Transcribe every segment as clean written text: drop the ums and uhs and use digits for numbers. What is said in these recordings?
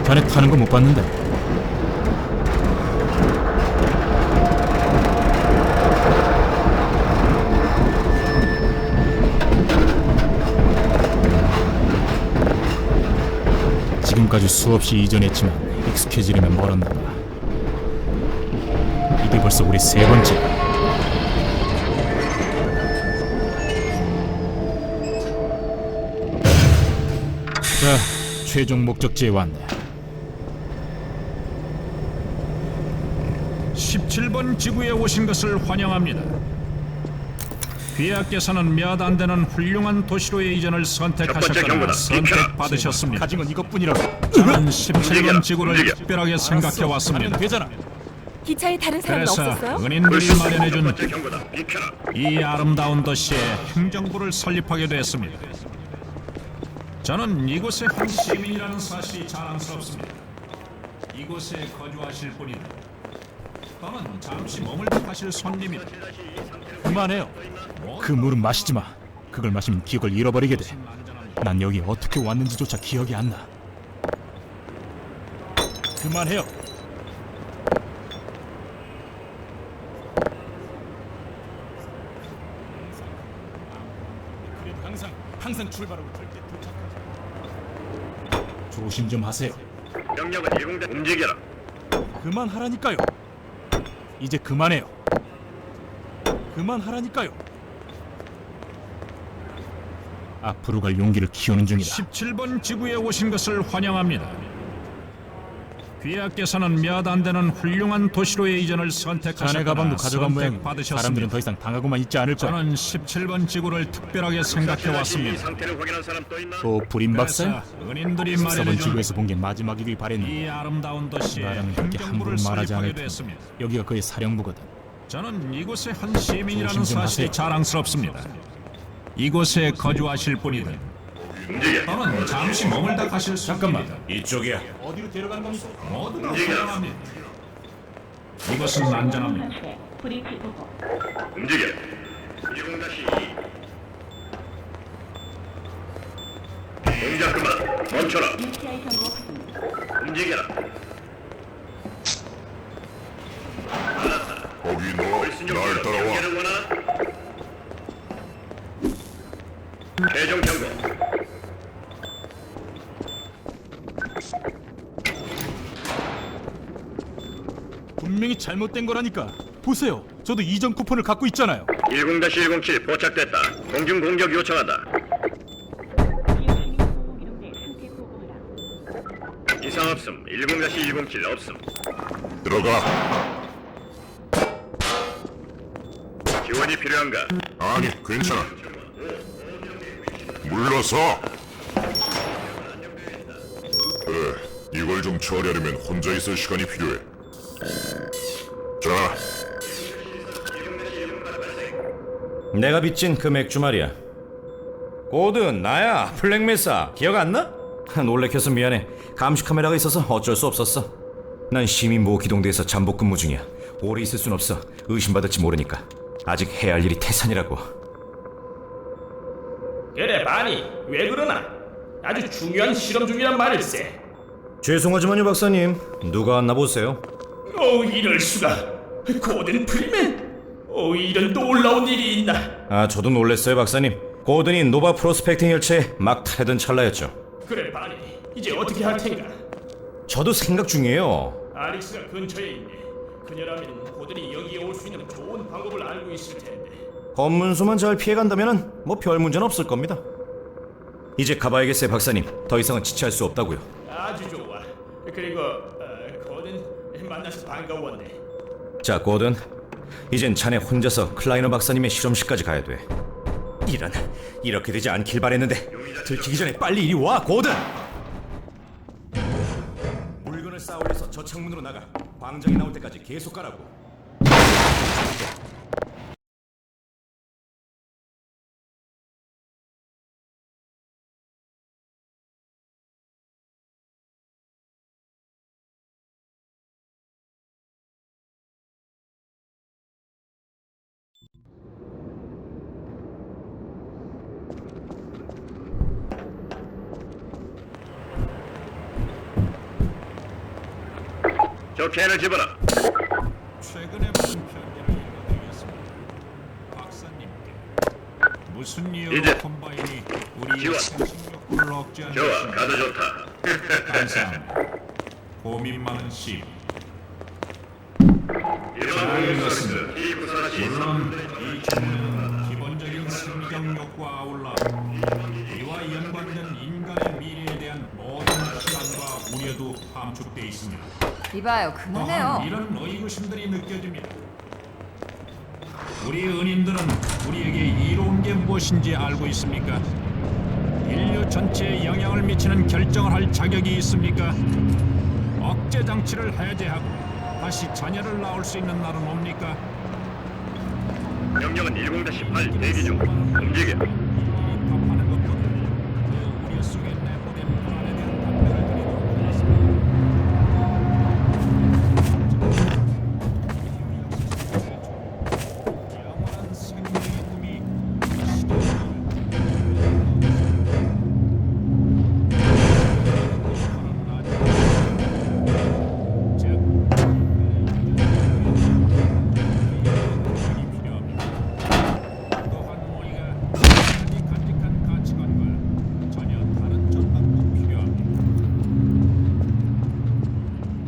자네 타는 거 못 봤는데. 지금까지 수없이 이전했지만 익숙해지려면 멀었나 봐. 이게 벌써 우리 세 번째. 자, 최종 목적지에 왔네. 17번 지구에 오신 것을 환영합니다. 귀하께서는 몇 안 되는 훌륭한 도시로의 이전을 선택하셨거나 선택받으셨습니다. 가진 건 이것뿐이라고. 저는 17번 지구를 특별하게 생각해 왔습니다. 되잖아. 기차에 다른 사람은 그래서 없었어요? 은인들이 마련해준 이 아름다운 도시에 행정부를 설립하게 됐습니다. 저는 이곳의 한 시민이라는 사실이 자랑스럽습니다. 이곳에 거주하실 분이다. 또는 잠시 머물러 가실 손님이다. 그만해요. 그 물은 마시지 마. 그걸 마시면 기억을 잃어버리게 돼. 난 여기 어떻게 왔는지조차 기억이 안 나. 그만해요. 그래도 항상 출발하고 절대 도착하지. 조심 좀 하세요. 명령은 이공대 움직여라. 그만하라니까요. 이제 그만해요. 그만하라니까요. 앞으로 갈 용기를 키우는 중이다. 17번 지구에 오신 것을 환영합니다. 귀하께서는 몇 안 되는 훌륭한 도시로의 이전을 자네 선택하셨거나 가방도 가져간 모양이고 사람들은 선택받으셨습니다. 더 이상 당하고만 있지 않을 거야. 저는 17번 지구를 특별하게 생각해 이 왔습니다. 상태를 확인한 사람 또 있나? 또 불임 박사야? 그래서 은인들이 14번 마련해준 지구에서 본 게 마지막이길 바랬는데 이 아름다운 도시에 나라는 그렇게 함부로 행정부를 말하지 설립하게 않을 텐데 됐습니다. 여기가 그의 사령부거든. 저는 이곳의 한 시민이라는 조심 좀 사실이 하세요. 자랑스럽습니다. 이곳에 거주하실 분이든 움직여. 또는 잠시 머물다 가실 손님이든 이쪽이야. 어디로 데려가는 겁니까? 모두 다 환영합니다. 이것은 안전합니다. 움직여. 10-2. 동작 그만. 멈춰라. 움직여라. 거기 너 날 따라와. 경계를 원하나? 최종 경고. 분명히 잘못된 거라니까. 보세요. 저도 이전 쿠폰을 갖고 있잖아요. 10-107 포착됐다. 공중 공격 요청한다. 이상 없음. 10-107 없음. 들어가. 지원이 필요한가? 아니, 괜찮아. 물러서. 그래, 이걸 좀 처리하려면 혼자 있을 시간이 필요해. 자, 내가 빚진 그 맥주 말이야. 고든 나야. 블랙메사 기억 안 나? 놀래켜서 미안해. 감시 카메라가 있어서 어쩔 수 없었어. 난 시민 보호 기동대에서 잠복 근무 중이야. 오래 있을 순 없어. 의심받을지 모르니까. 아직 해야 할 일이 태산이라고. 그래 바니 왜 그러나? 아주 중요한 실험 중이란 말일세. 죄송하지만요 박사님. 누가 왔나 보세요. 이럴 수가. 고든 프리맨. 이런 놀라운 일이 있나? 아 저도 놀랬어요 박사님. 고든이 노바 프로스펙팅 열차에 막 타려던 찰나였죠. 그래 바니 이제 어떻게 할 텐가? 저도 생각 중이에요. 아릭스가 근처에 있네. 그녀라면 고든이 여기에 올 수 있는 좋은 방법을 알고 있을 텐데. 검문소만 잘 피해간다면은 뭐 별 문제는 없을 겁니다. 이제 가봐야겠어요 박사님. 더 이상은 지체할 수 없다고요. 아주 좋아. 그리고 고든 만나서 반가웠네. 자 고든, 이젠 자네 혼자서 클라이너 박사님의 실험실까지 가야 돼. 이런, 이렇게 되지 않길 바랬는데 들키기 전에 빨리 이리 와 고든. 물건을 쌓아 올려서 저 창문으로 나가. 광장이 나올 때까지 계속 가라고. 저 캔을 집어라. 최근에 받은 편지를 읽어드리겠습니다. 박사님께 무슨 이유로 이제 콤바인이 우리의 지원. 생식욕구를 억제하는 좋아, 것인가? 가도 좋다. 감사합니다. 고민 많은 시. 잘 읽었습니다. 이 구사시 물론 이 질문은 기본적인 생리적 욕구와 아울러 이와 연관된 인간의 미래에 대한 모든 불안과 우려도 함축돼 있습니다. 이봐요, 또한 그만해요. 이런 의구심들이 느껴집니다. 우리 은인들은 우리에게 이로운 게 무엇인지 알고 있습니까? 인류 전체에 영향을 미치는 결정을 할 자격이 있습니까? 억제 장치를 해제하고 다시 자녀를 낳을 수 있는 날은 옵니까? 명령은 10-18 대기 중. 움직여. 답하는 것보다 그 우려 속에 내포된 불안에 대한 답변을 드리도록 하겠습니다. 영원한 생명의 꿈이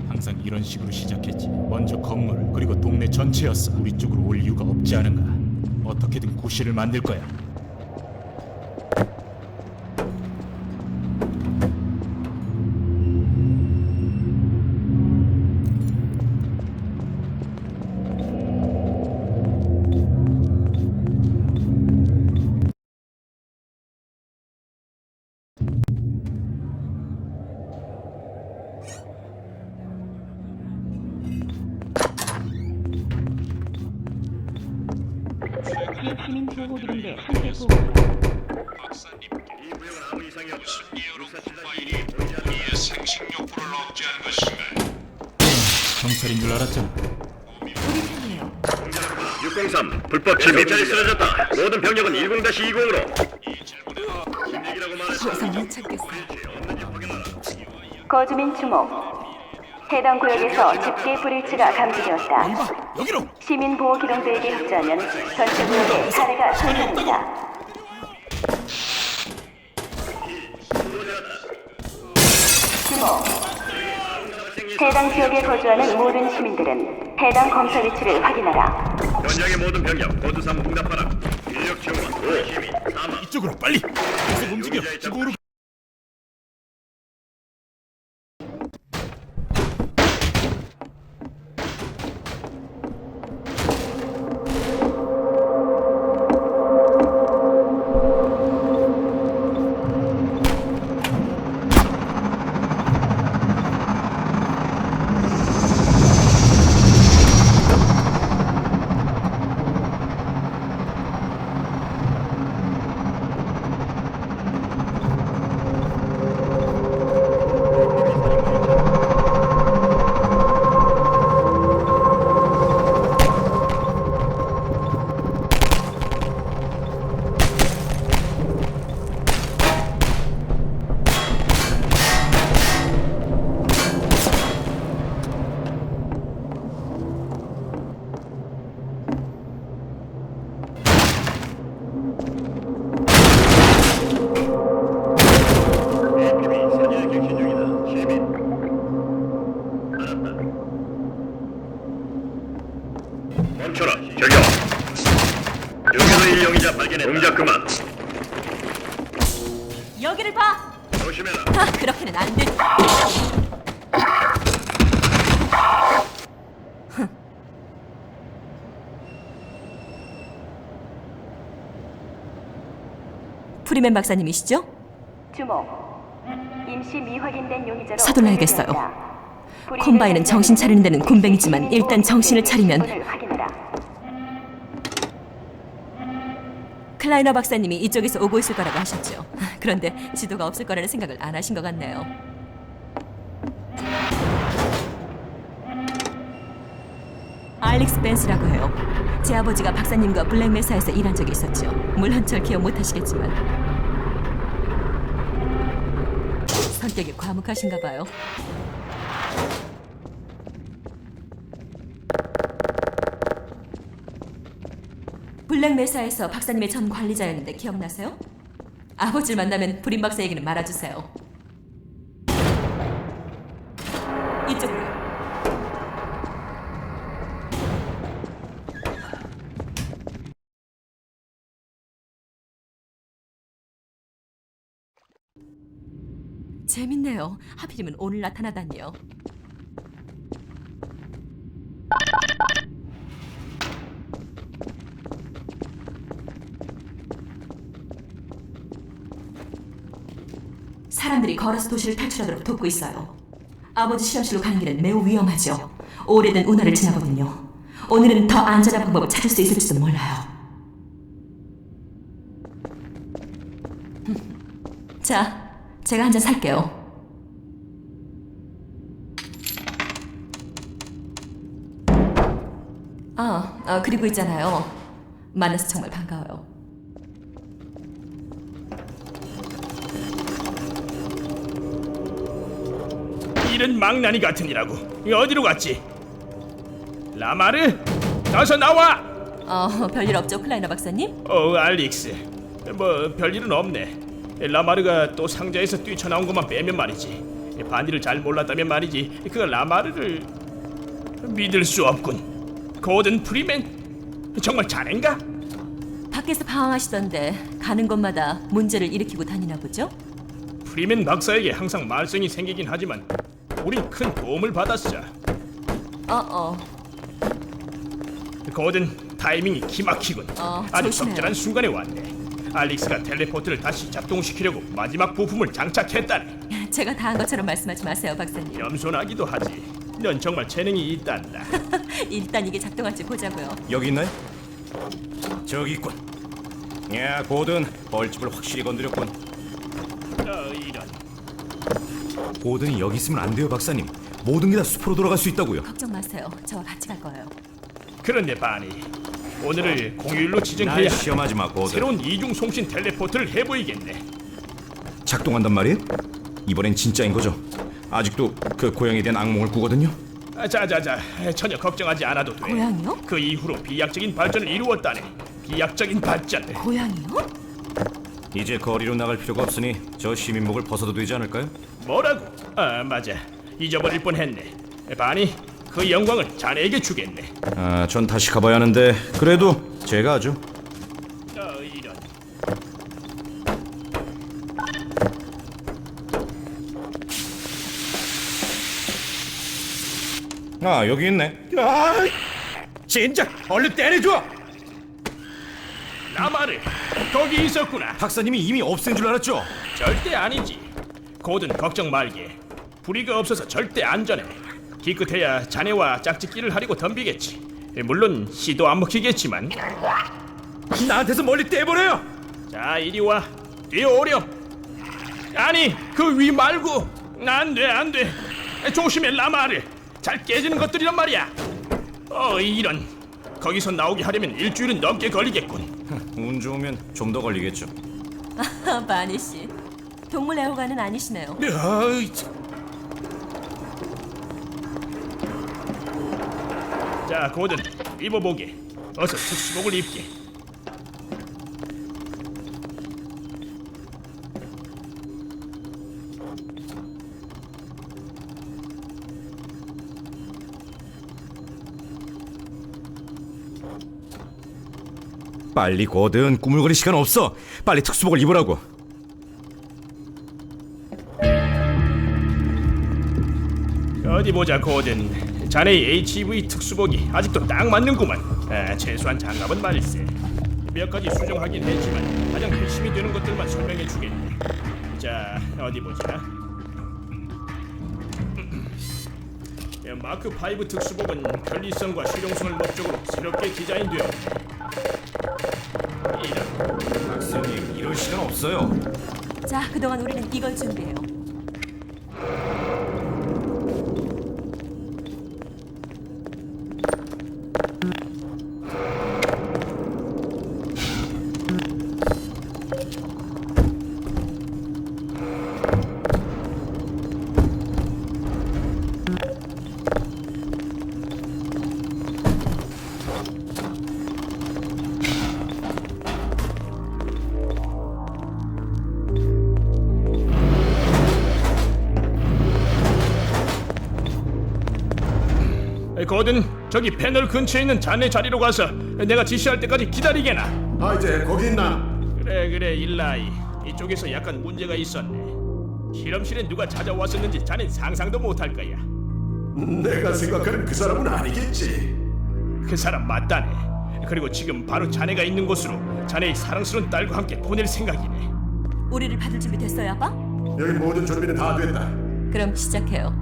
항상 이런 식으로 시작했지. 먼저 건물 그리고 동네 전체였어. 우리 쪽으로 올 이유가 없지 않은가. 어떻게든 구실을 만들 거야. 시민 보호기인데 상태 보고 이 구역은 아무 이상이 없다. 콤바인이 우리의 생식욕구를 억제하는 것인가? 경찰인 줄 알았잖아. 우리 편이에요. 603 불법 침입. 경찰이 쓰러졌다. 모든 병력은 10-20으로. 진액이라고 말했어. 도저히 못 찾겠어. 없는지 확인하라. 거주민 주목. 해당 구역에서 집계 불일치가 감지되었다. 이봐, 여기로. 시민 보호 기동대에게 협조하면 전체 구역에 사례가 선포됩니다. 주목. 해당 지역에 거주하는 모든 시민들은 해당 검사 위치를 확인하라. 현장의 모든 병력 모두 사무 응답하라. 인력 지원과 5, 12, 3, 이쪽으로 빨리. 계속 움직여. 15로. 멈춰라. 저기요. 여기서 일용이자 발견했다. 동작 그만. 여기를 봐. 조심해라. 아, 그렇게는 안 돼. 프리맨 박사님이시죠? 주목. 임시 미확인된 용의자로 서둘러야겠어요. 분류되었다. 콤바인은 정신 차리는 데는 곤뱅이지만 일단 정신을 차리면 신원을 확인하라. 클라이너 박사님이 이쪽에서 오고 있을 거라고 하셨죠. 그런데 지도가 없을 거라는 생각을 안 하신 것 같네요. 알릭스 벤스라고 해요. 제 아버지가 박사님과 블랙메사에서 일한 적이 있었죠. 물론 절 기억 못 하시겠지만 성격이 과묵하신가 봐요. 블랙메사에서 박사님의 전 관리자였는데 기억나세요? 아버지를 만나면 불임 박사 얘기는 말아주세요. 이쪽으로. 재밌네요. 하필이면 오늘 나타나다니요. 사람들이 걸어서 도시를 탈출하도록 돕고 있어요. 아버지 실험실로 가는 길은 매우 위험하죠. 오래된 운하를 지나거든요. 오늘은 더 안전한 방법을 찾을 수 있을지도 몰라요. 자, 제가 한 잔 살게요. 그리고 있잖아요. 만나서 정말 반가워요. 이런 망나니 같으니라고. 어디로 갔지? 라마르? 어서 나와! 별일 없죠, 클라이너 박사님? 알릭스. 뭐 별일은 없네. 라마르가 또 상자에서 뛰쳐나온 것만 빼면 말이지. 반디를 잘 몰랐다면 말이지. 그 라마르를 믿을 수 없군. 고든 프리맨? 정말 자넨가? 밖에서 방황하시던데 가는 곳마다 문제를 일으키고 다니나 보죠? 프리맨 박사에게 항상 말썽이 생기긴 하지만 우린 큰 도움을 받았어. 고든 타이밍이 기막히군. 아주 조심해요. 적절한 순간에 왔네. 알릭스가 텔레포트를 다시 작동시키려고 마지막 부품을 장착했다네. 제가 다 한 것처럼 말씀하지 마세요, 박사님. 겸손하기도 하지. 넌 정말 재능이 있단다. 일단 이게 작동할지 보자고요. 여기 있나요? 저기 있군. 야, 고든 벌집을 확실히 건드렸군. 이런. 고든이 여기 있으면 안 돼요, 박사님. 모든 게 다 숲으로 돌아갈 수 있다고요. 걱정 마세요. 저와 같이 갈 거예요. 그런데 바니, 오늘을 공휴일로 날 지정해야 시험하지 마, 고든. 새로운 이중 송신 텔레포트를 해보이겠네. 작동한단 말이에요? 이번엔 진짜인 거죠? 아직도 그 고양이에 대한 악몽을 꾸거든요. 자자자, 전혀 걱정하지 않아도 돼. 고양이요? 그 이후로 비약적인 발전을 이루었다네. 비약적인 발전. 고양이요? 이제 거리로 나갈 필요가 없으니 저 시민복을 벗어도 되지 않을까요? 뭐라고? 맞아. 잊어버릴 뻔했네. 바니, 그 영광을 자네에게 주겠네. 전 다시 가봐야 하는데 그래도 제가 하죠. 이런. 여기 있네. 진작 얼른 때려줘. 라마르, 거기 있었구나. 박사님이 이미 없앤 줄 알았죠? 절대 아니지. 고든 걱정 말게. 불의가 없어서 절대 안전해. 기껏해야 자네와 짝짓기를 하려고 덤비겠지. 물론 시도 안 먹히겠지만. 나한테서 멀리 떼버려요. 자, 이리 와. 뛰어오렴. 아니, 그 위 말고. 안돼. 조심해, 라마르. 잘 깨지는 것들이란 말이야. 이런. 거기서 나오게 하려면 일주일은 넘게 걸리겠군. 운 좋으면 좀 더 걸리겠죠. 바니 씨, 동물 애호가는 아니시네요. 자, 고든 입어보게. 어서 특수복을 입게. 빨리 고든, 꾸물거릴 시간 없어. 빨리 특수복을 입으라고. 어디 보자, 고든. 자네의 HV 특수복이 아직도 딱 맞는구만. 최소한 장갑은 말일세. 몇 가지 수정하긴 했지만 가장 핵심이 되는 것들만 설명해 주겠네. 자, 어디 보자. 마크 5 특수복은 편리성과 실용성을 목적으로 새롭게 디자인되었네. 박사님, 이럴 시간 없어요. 자, 그동안 우리는 이걸 준비해요. 거든 저기 패널 근처에 있는 자네 자리로 가서 내가 지시할 때까지 기다리게나. 아, 이제 거기 있나? 그래 일라이, 이쪽에서 약간 문제가 있었네. 실험실에 누가 찾아왔었는지 자넨 상상도 못할 거야. 내가 생각하는 그 사람은 아니겠지. 그 사람 맞다네. 그리고 지금 바로 자네가 있는 곳으로 자네의 사랑스러운 딸과 함께 보낼 생각이네. 우리를 받을 준비 됐어요, 아빠? 여기 모든 준비는 다 됐다. 그럼 시작해요.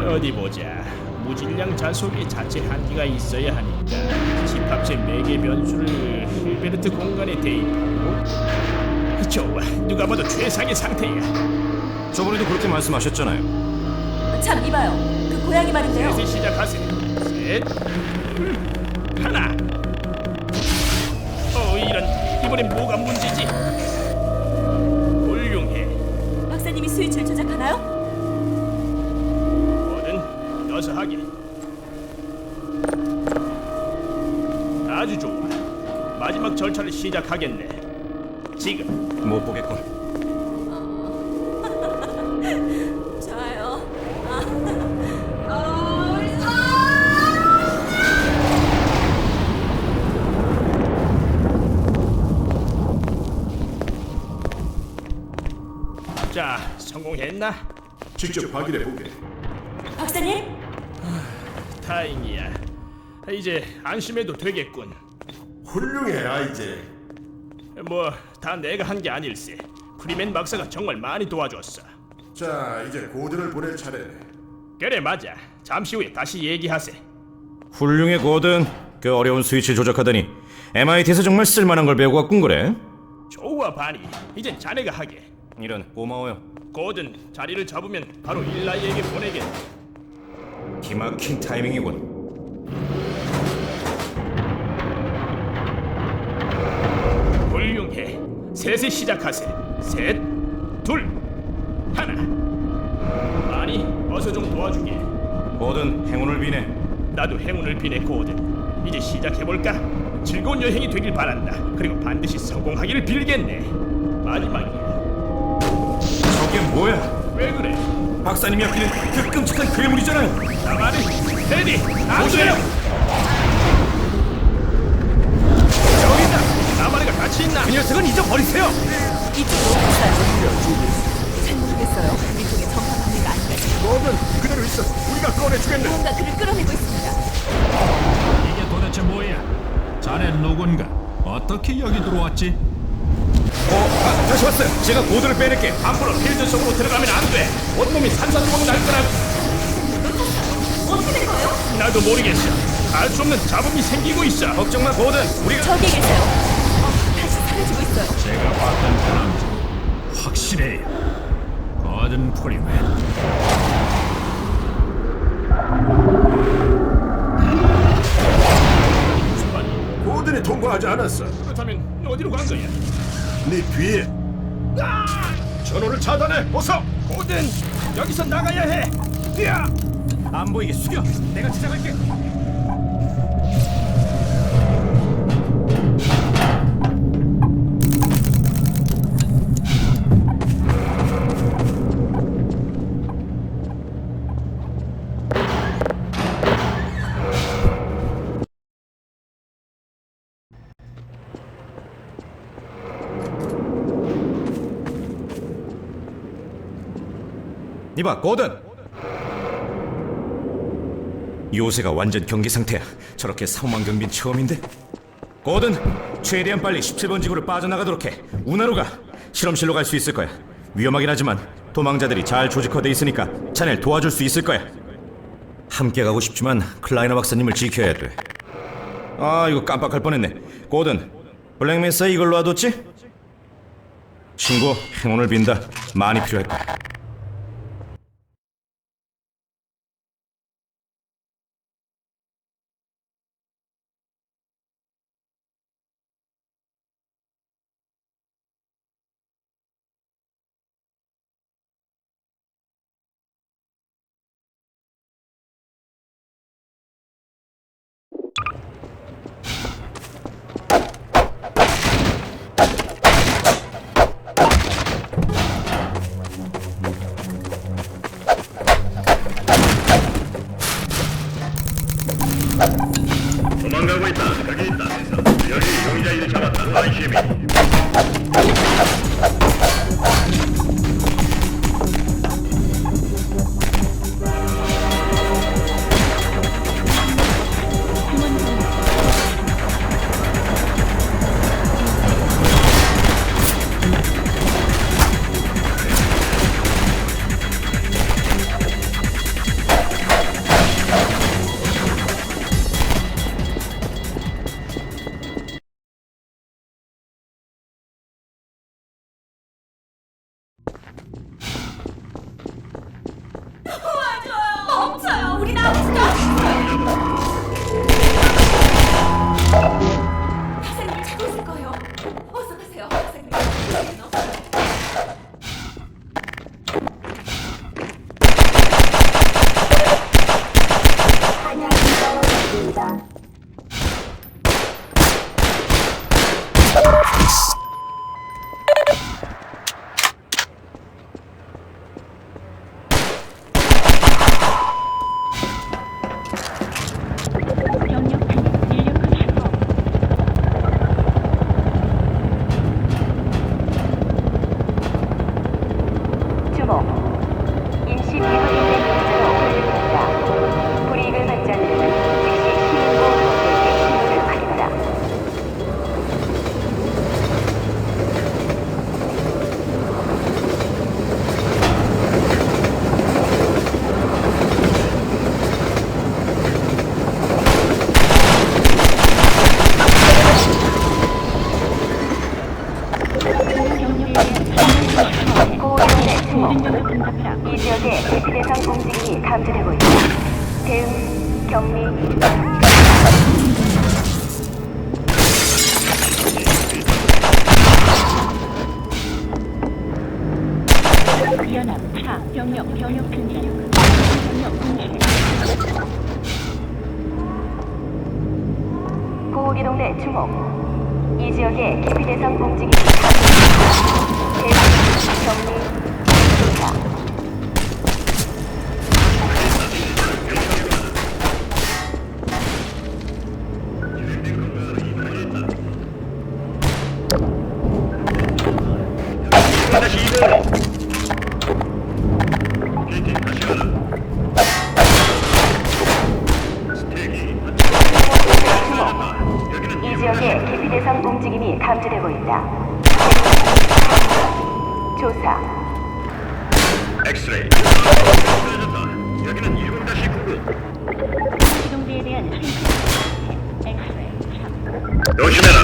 어디 보자. 무질량 자속에 자체 한계가 있어야 하니까 집합체 매개 변수를 힐베르트 공간에 대입하고. 좋아, 누가 봐도 최상의 상태야. 저번에도 그렇게 말씀하셨잖아요. 참, 이봐요. 그 고양이 말인데요. 셋이 시작하세요. 셋, 둘, 하나. 이런, 이번엔 뭐가 문제지? 훌륭해. 박사님이 스위치를 조작하나요? 뭐든 어서 하게. 아주 좋아. 마지막 절차를 시작하겠네. 지금. 못 보겠군. 좋아요. 자, 성공했나? 직접 확인해 보게. 박사님? 다행이야. 이제 안심해도 되겠군. 훌륭해, 아이제. 뭐 다 내가 한 게 아닐세. 프리맨 박사가 정말 많이 도와줬어. 자, 이제 고드를 보낼 차례네. 그래 맞아. 잠시 후에 다시 얘기하세. 훌륭해 고든. 그 어려운 스위치 조작하더니 MIT에서 정말 쓸만한 걸 배우고 왔군 그래. 좋아 바니. 이젠 자네가 하게. 이런, 고마워요. 고든 자리를 잡으면 바로 일라이에게 보내겠네. 기막힌 타이밍이군. 훌륭해. 셋에 시작하세. 셋, 둘, 하나. 아니, 어서 좀 도와주게. 고든, 행운을 비네. 나도 행운을 비네 고든. 이제 시작해볼까? 즐거운 여행이 되길 바란다. 그리고 반드시 성공하기를 빌겠네. 마지막이야. 저게 뭐야? 왜 그래? 박사님이 아끼는 그 끔찍한 괴물이잖아요. 나만은 레디 안 돼요. 여기 있다. 나만이가 같이 있나? 그 녀석은 잊어버리세요. 이쪽으로 오셨어요. 잘 모르겠어요. 이쪽에 정상 관계가 아닌가 싶어요. 너는 그대로 있어. 우리가 꺼내주겠네. 뭔가 그를 끌어내고 있습니다. 이게 도대체 뭐야? 자네 누군가? 어떻게 여기 들어왔지? 다시 왔어요. 제가 고든을 빼낼게. 앞으로 필드 속으로 들어가면 안 돼. 온몸이 산산조각 날 거라고. 어떻게 된 거예요? 나도 모르겠어. 알 수 없는 잡음이 생기고 있어. 걱정 마 고든. 우리가 저기 계세요. 다시 사라지고 있어요. 제가 봤던 그 남자 확실해요. 거든 프리맨. 고든이 통과하지 않았어. 그렇다면 어디로 간 거야? 네 뒤에. 전원을 차단해. 어서. 고든 여기서 나가야 해. 야! 안 보이게 숙여. 내가 시작할게. 이봐 고든. 요새가 완전 경계 상태야. 저렇게 사망 경비는 처음인데. 고든, 최대한 빨리 17번 지구를 빠져나가도록 해. 운하로 가. 실험실로 갈 수 있을 거야. 위험하긴 하지만 도망자들이 잘 조직화돼 있으니까 자네를 도와줄 수 있을 거야. 함께 가고 싶지만 클라이너 박사님을 지켜야 돼. 아, 이거 깜빡할 뻔했네. 고든, 블랙메사 이걸로 놔뒀지? 친구, 행운을 빈다. 많이 필요할 거야. 대피 대상 움직임이 감지되고 있다. 대응, 격리, 연합 차 병력 증진 병력 분실 보호기동 내 주목. 이 지역의 기피 대상 움직임이 감지되고 있다. 대응, 격리, 조사. 다시 이동. 다시 가라. 이 지역의 기피 대상 움직임이 감지되고 있다. 조사. 엑스레이. 여기는 10-9. 기동대에 대한 실시 엑스레이 참 조심해라.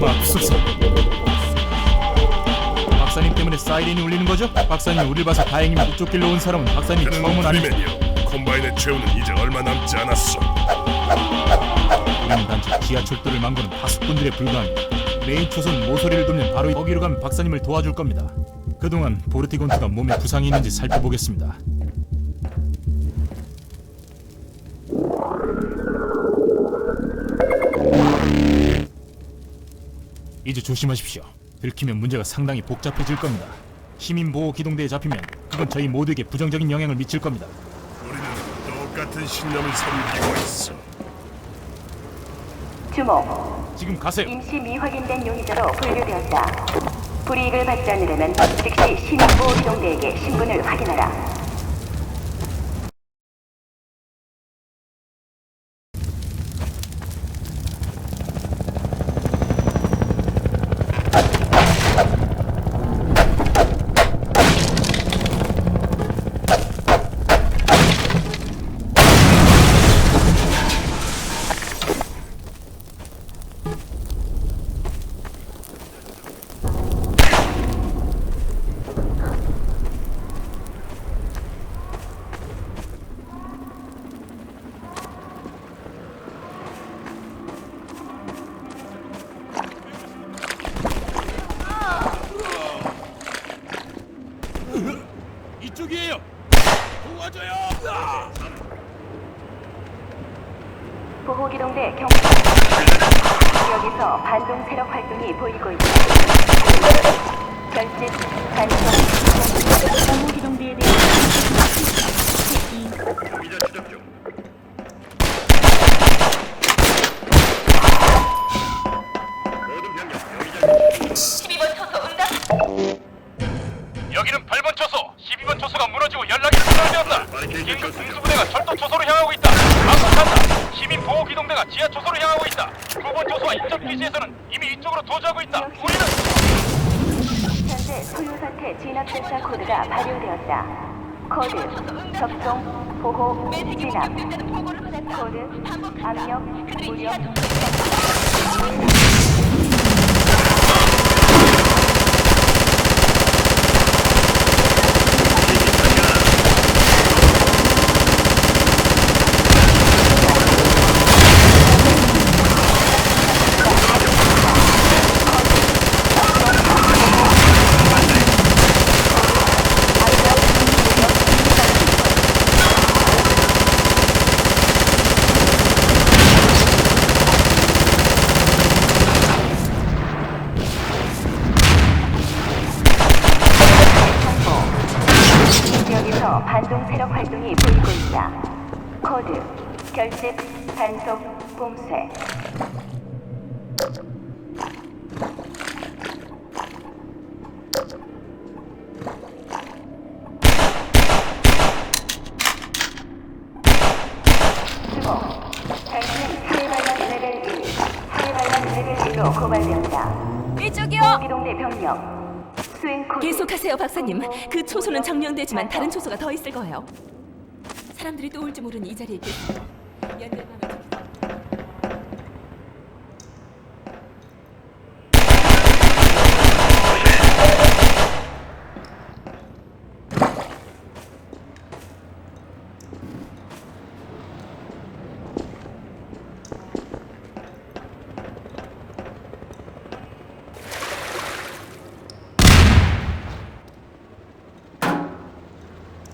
맙소사. 박사님 때문에 사이렌이 울리는 거죠? 박사님 우릴 봐서 다행이면 이쪽 길로 온 사람은 박사님 처음은 아니죠. 프리맨이요. 콤바인의 최후는 이제 얼마 남지 않았어. 우리는 단지 지하철도를 망고는 파수꾼들에 불과합니다. 메인 초선 모서리를 돕는 바로 거기로 가면 박사님을 도와줄 겁니다. 그동안 보르티곤트가 몸에 부상이 있는지 살펴보겠습니다. 이제 조심하십시오. 들키면 문제가 상당히 복잡해질 겁니다. 시민보호 기동대에 잡히면 그건 저희 모두에게 부정적인 영향을 미칠 겁니다. 우리는 똑같은 신념을 섬기고 있어. 주목. 지금 가세요. 임시 미확인된 용의자로 분류되었다. 불이익을 받지 않으려면 즉시 시민보호기동대에게 신분을 확인하라. 이쪽이에요. 도와줘요. 보호기동대 경찰. 여기서 반동 세력 활동이 보이고 있다. 결집, 단속, 보호기동대에 대한 용의자 추적 중. 모든 병력 용의자 12번 초소 응답. 여기는 8번 초소. 12번 초소가 무너지고 연락이 중단되었다. 긴급 공수부대가 철도 초소로 향하고 있다. 방송한다. 시민 보호 기동대가 지하 초소로 향하고 있다. 9번 초소와 인접 기지에서는 이미 이쪽으로 도주하고 있다. 우리는 현재 소요사태 진압대사 코드가 발효되었다. 코드, 접종, 보호, 진압. 코드, 압력, 무력. 지역에서 반동 세력 활동이 보이고 있다. 코드, 결집, 단속, 봉쇄. 주목, 당신은 사회반란 레벨 1, 사회반란 레벨 2로 고발되었다. 이쪽이요. 이동대 병력, 수행 코드. 계속하세요, 박사님. 그 초소는 정령되지만 다른 초소가 더 있을 거예요. 사람들이 또 올지 모르는 이 자리에 계세요. 연결망을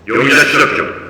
용의자 추적 중.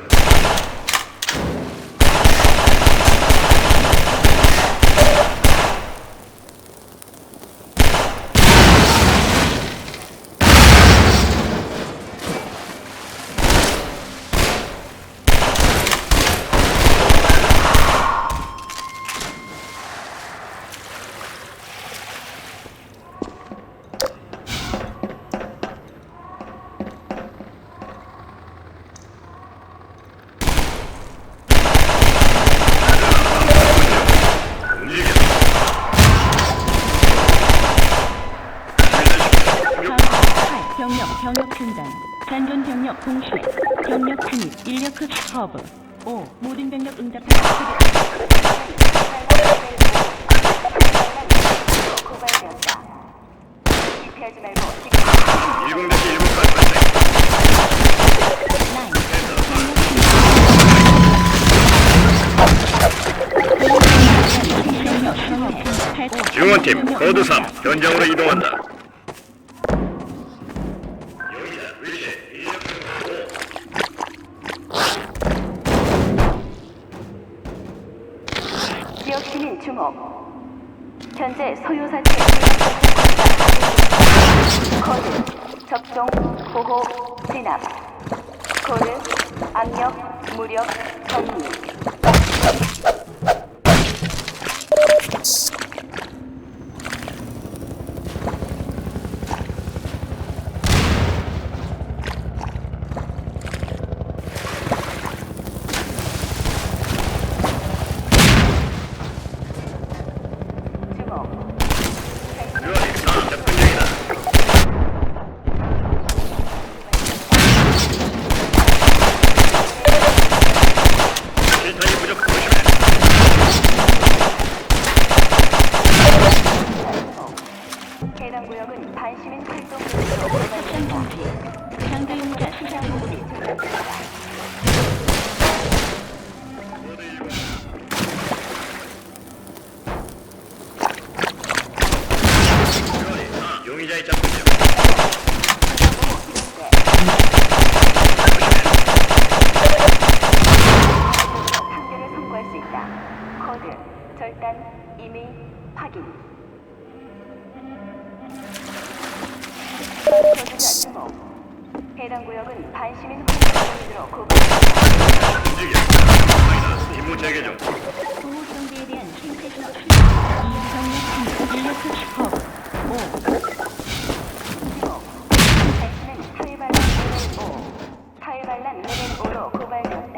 병력 중단, 잔존 병력 공시, 병력 진입, 인력 흡수 허브. 5. 모든 병력 응답하기. 고발되었다. 기피하지 말고 10-1번 발생. 증원팀 코드 3 현장으로 이동한다. 지역 시민 주목. 현재 소유사체 코드 접종 보호 진압. 코드 압력 무력 정리. 해당 구역은 반시민 활동 구역으로 고발된다. 상대 용자 시작 부분이 용의자의 잡군요. 판결을 선고할 수 있다. 코드 절단 이미 확인. 조주자 주목. 해당 구역은 반시민 활동으로 고발된다. 움직여. 임무 재개 중. 보호 정비에 대한 생태적 수요. 2. 병력 진입, 인력 흡수 허브. 5. 주목. 당신은 사회반란 레벨 5, 사회반란 레벨 5로 고발되었다.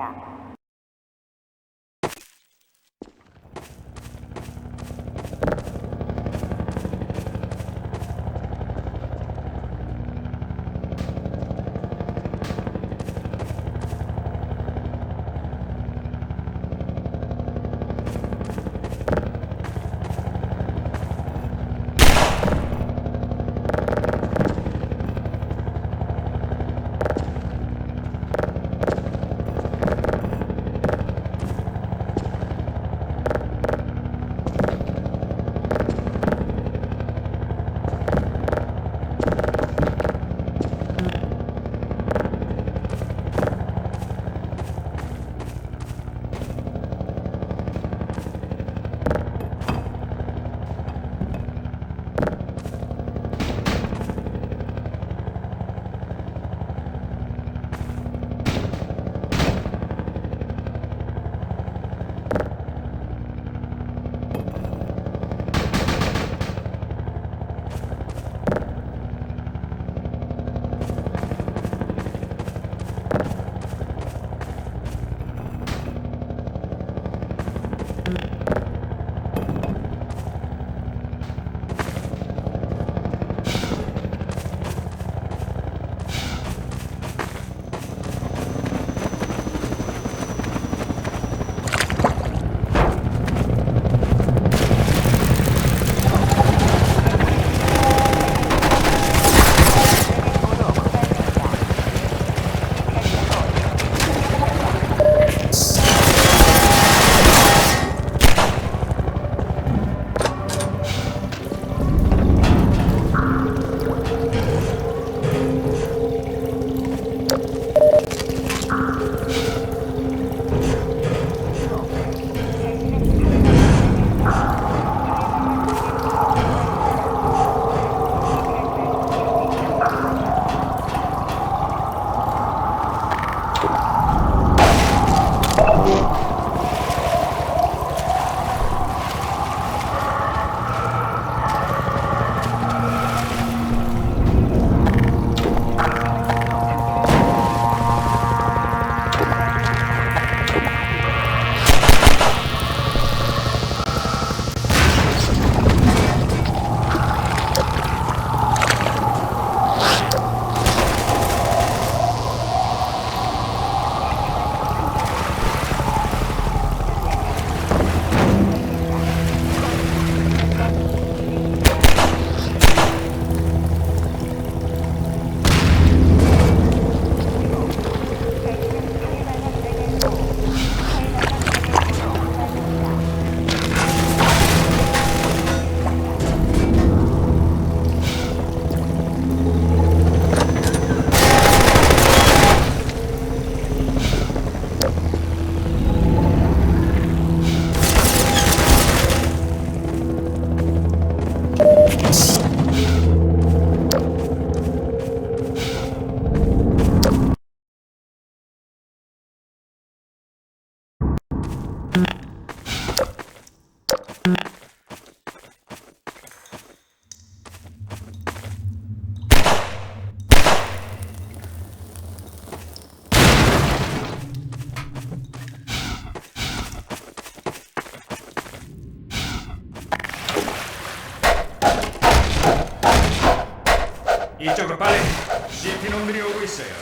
CP놈들이 오고 있어요.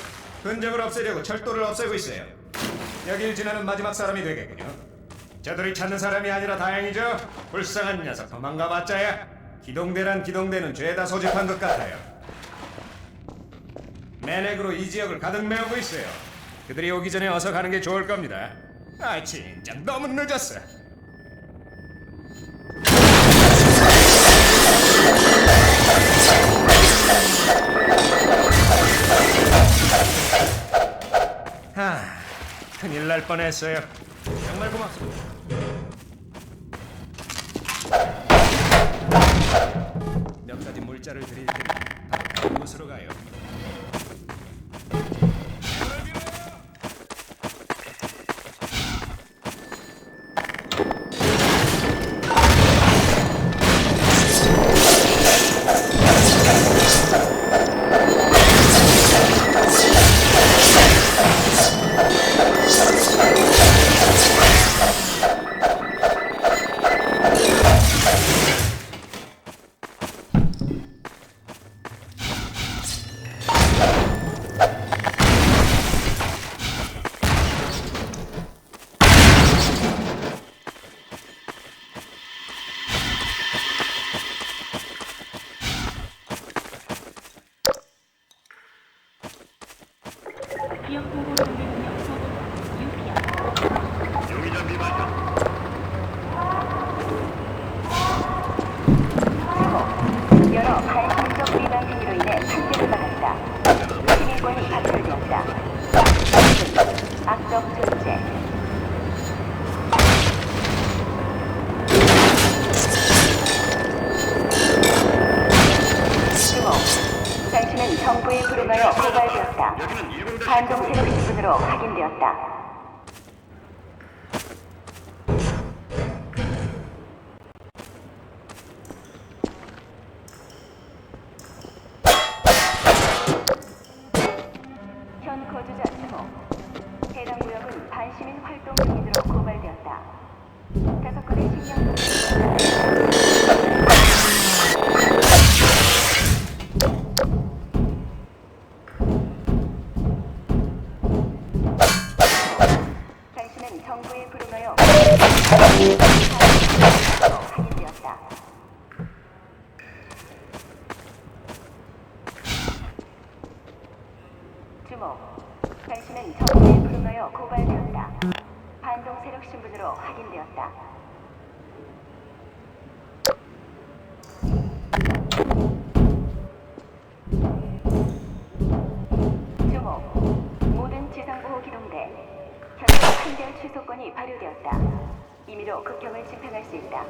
흔적을 없애려고 철도를 없애고 있어요. 여길 지나는 마지막 사람이 되겠군요. 저들이 찾는 사람이 아니라 다행이죠. 불쌍한 녀석 도망가봤자야. 기동대란 기동대는 죄다 소집한 것 같아요. 매넥으로 이 지역을 가득 메우고 있어요. 그들이 오기 전에 어서 가는 게 좋을 겁니다. 아 진짜 너무 늦었어. 큰일 날 뻔했어요. 정말 고맙습니다. 몇 가지 물자를 드릴 테니 다른 곳으로 가요. 지역 보호 동맹력 소속 유피아. 용의자 미발견. 여러 발전적 위반 행위로 인해 판결을 받았다. 시민권이 박탈되었다. 악적 존재. 주목. 당신은 정부에 불응하여 고발되었다. 반동 세력 신분으로 확인되었다. 현 거주자 주목. 해당 구역은 반시민 활동 중인으로 고발되었다. 5건의 식량 당신은 정부에 불응하여 확인되었다. 주목. 당신은 정부에 불응하여 고발되었다. 반동 세력 신분으로 확인되었다. 주목. 모든 지상보호 기동대. 현재 판결 취소권이 발효되었다. 임의로 극형을 집행할 수 있다.